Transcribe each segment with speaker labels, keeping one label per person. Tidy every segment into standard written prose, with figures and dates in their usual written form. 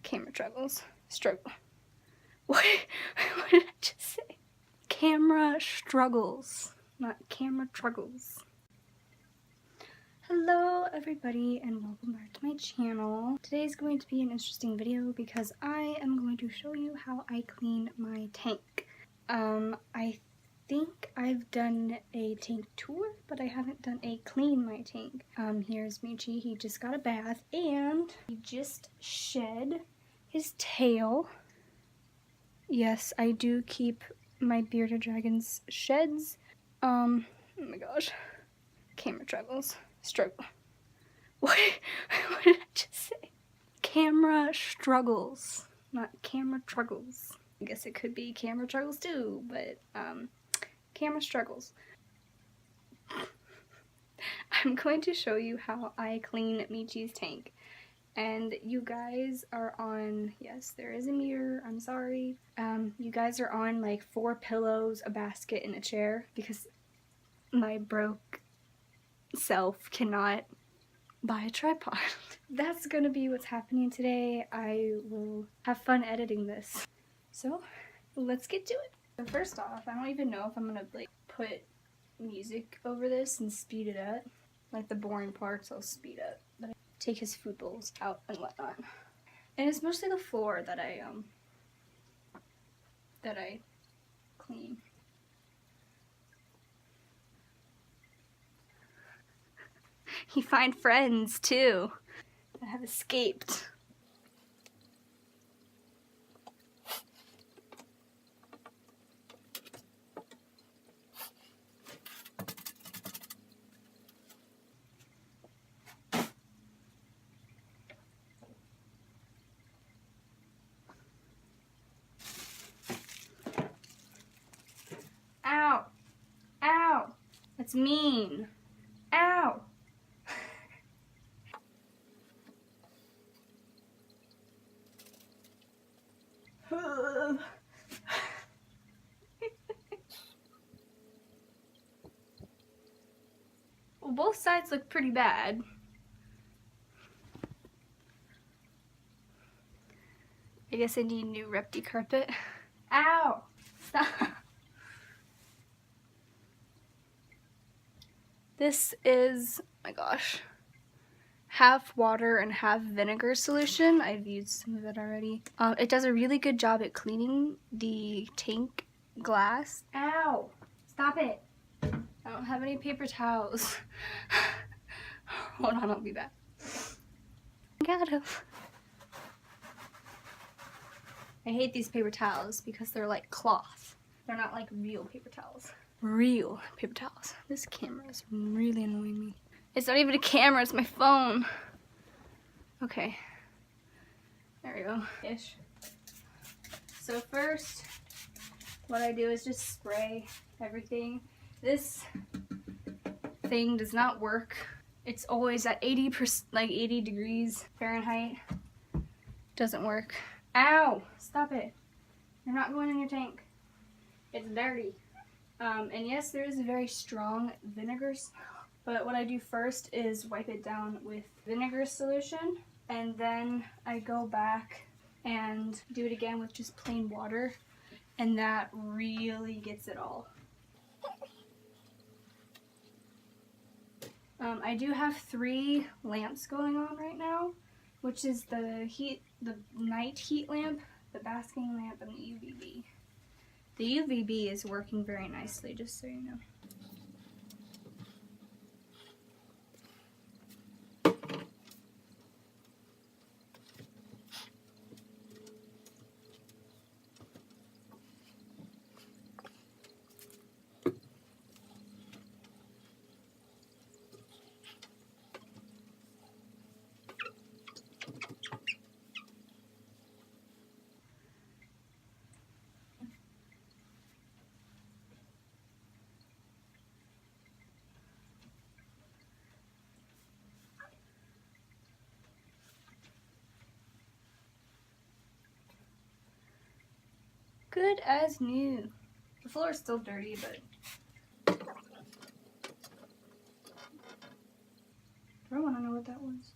Speaker 1: Camera struggles. What did I just say? Camera struggles, not camera struggles. Hello everybody and welcome back to my channel. Today's going to be an interesting video because I am going to show you how I clean my tank. I think I've done a tank tour, but I haven't done a clean my tank. Here's Michi. He just got a bath and he just shed his tail. Yes, I do keep my bearded dragon's sheds. Oh my gosh. Camera struggles. What did I just say? Camera struggles, not camera struggles. I guess it could be camera struggles too, but camera struggles. I'm going to show you how I clean Michi's tank. And you guys are on, yes, there is a mirror, I'm sorry. You guys are on like 4 pillows, a basket, and a chair because my broke self cannot buy a tripod. That's gonna be what's happening today. I will have fun editing this. So let's get to it. So first off, I don't even know if I'm gonna like put music over this and speed it up. Like the boring parts I'll speed up. But I take his food bowls out and whatnot. And it's mostly the floor that I clean. You find friends too that have escaped. Ow! Ow! That's mean. Ow! Well, both sides look pretty bad. I guess I need new Repti carpet. Ow! Stop! This is, oh my gosh, half water and half vinegar solution. I've used some of it already. It does a really good job at cleaning the tank glass. Ow! Stop it! I don't have any paper towels. Hold on, I'll be back. Got him. I hate these paper towels because they're like cloth. They're not like real paper towels. Real paper towels. This camera is really annoying me. It's not even a camera, it's my phone. Okay. There we go. Ish. So first, what I do is just spray everything. This thing does not work. It's always at 80%, like 80 degrees Fahrenheit. Doesn't work. Ow! Stop it. You're not going in your tank. It's dirty. And yes, there is a very strong vinegar smell. But what I do first is wipe it down with vinegar solution. And then I go back and do it again with just plain water. And that really gets it all. I do have 3 lamps going on right now, which is the night heat lamp, the basking lamp, and the UVB. The UVB is working very nicely, just so you know. Good as new. The floor is still dirty, but I want to know what that was.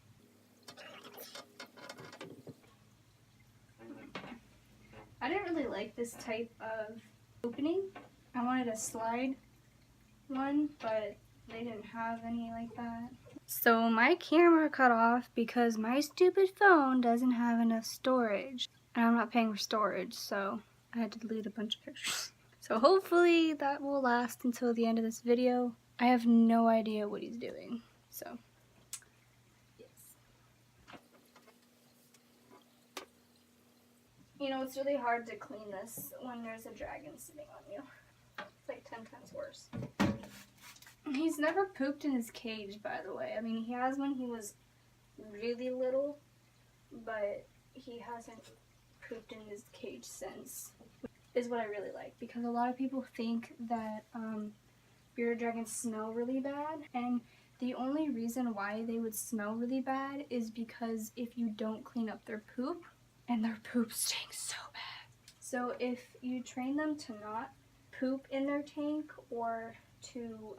Speaker 1: didn't really like this type of opening. I wanted a slide one, but they didn't have any like that. So my camera cut off because my stupid phone doesn't have enough storage. And I'm not paying for storage, so I had to delete a bunch of pictures. So hopefully that will last until the end of this video. I have no idea what he's doing, so yes. You know, it's really hard to clean this when there's a dragon sitting on you. It's like 10 times worse. He's never pooped in his cage, by the way. I mean, he has when he was really little, but he hasn't pooped in his cage since. Is what I really like, because a lot of people think that bearded dragons smell really bad, and the only reason why they would smell really bad is because if you don't clean up their poop, and their poop stinks so bad. So if you train them to not poop in their tank or to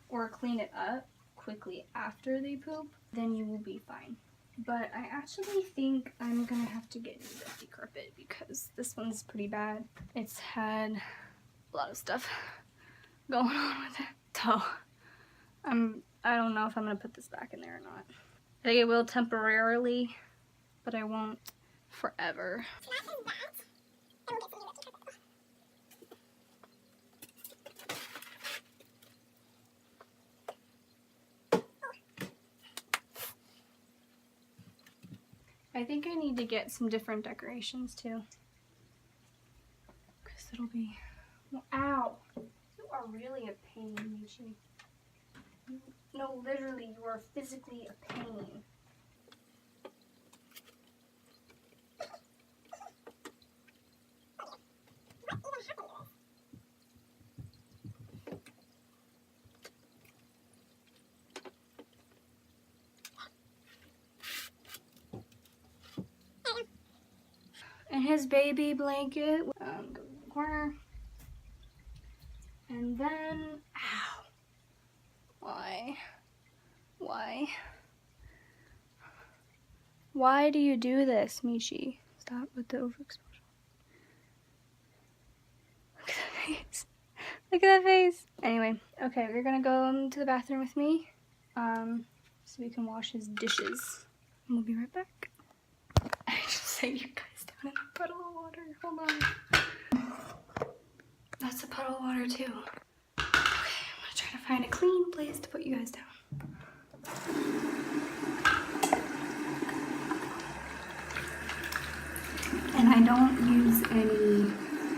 Speaker 1: or clean it up quickly after they poop, then you will be fine. But I actually think I'm gonna have to get new dusty carpet because this one's pretty bad. It's had a lot of stuff going on with it. So I don't know if I'm gonna put this back in there or not. I think it will temporarily, but I won't forever. I think I need to get some different decorations too. Because it'll be... Ow! You are really a pain, Michi. No, literally, you are physically a pain. And his baby blanket goes in the corner. And then, ow. Why? Why? Why do you do this, Michi? Stop with the overexposure. Look at that face. Look at that face. Anyway, okay, we're gonna go to the bathroom with me, so we can wash his dishes. And we'll be right back. I just set you guys down in a puddle of water. Hold on. That's a puddle of water too. Okay, I'm gonna try to find a clean place to put you guys down. And I don't use any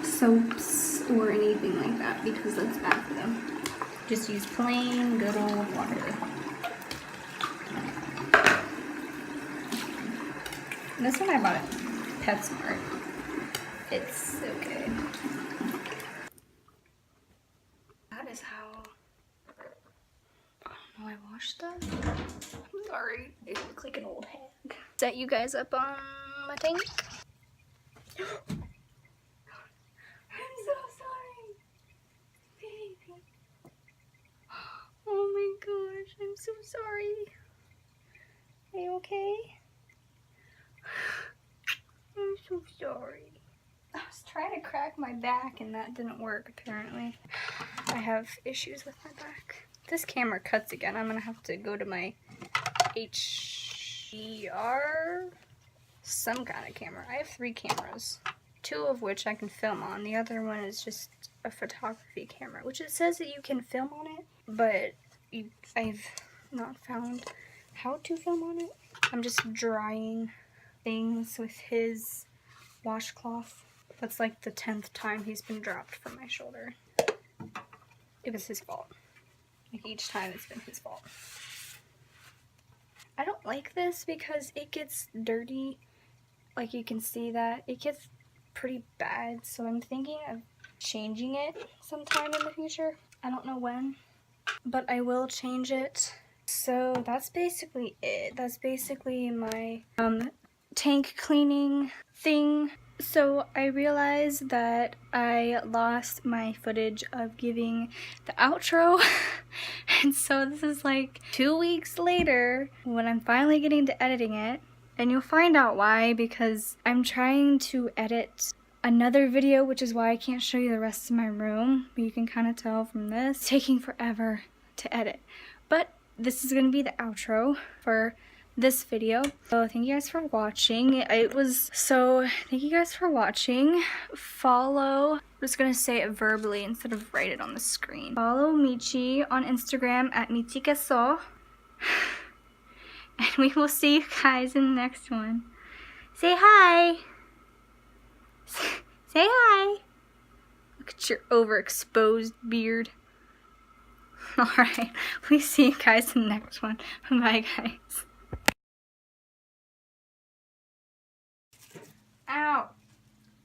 Speaker 1: soaps or anything like that because that's bad for them. Just use plain good old water. And this one I bought at PetSmart. It's okay. That is how I washed them. I'm sorry. I look like an old hag. Set you guys up on my tank. I'm so sorry. Baby. Oh my gosh, I'm so sorry. Are you okay? I'm so sorry. I was trying to crack my back and that didn't work apparently. I have issues with my back. This camera cuts again. I'm gonna have to go to my HDR, some kind of camera. I have 3 cameras, 2 of which I can film on. The other one is just a photography camera, which it says that you can film on it, but I've not found how to film on it. I'm just drying things with his washcloth. That's like the 10th time he's been dropped from my shoulder. It was his fault. Like each time it's been his fault. I don't like this because it gets dirty. Like you can see that. It gets pretty bad. So I'm thinking of changing it sometime in the future. I don't know when, but I will change it. So that's basically it. That's basically my tank cleaning thing. So I realized that I lost my footage of giving the outro. And so this is like 2 weeks later when I'm finally getting to editing it. And you'll find out why, because I'm trying to edit another video, which is why I can't show you the rest of my room. But you can kind of tell from this, it's taking forever to edit. But this is going to be the outro for this video. So thank you guys for watching. Thank you guys for watching. Follow, I'm just going to say it verbally instead of write it on the screen. Follow Michi on Instagram at michikeso. And we will see you guys in the next one. Say hi. Say hi. Look at your overexposed beard. Alright, we see you guys in the next one. Bye, guys. Ow.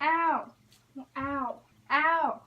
Speaker 1: Ow. Ow. Ow.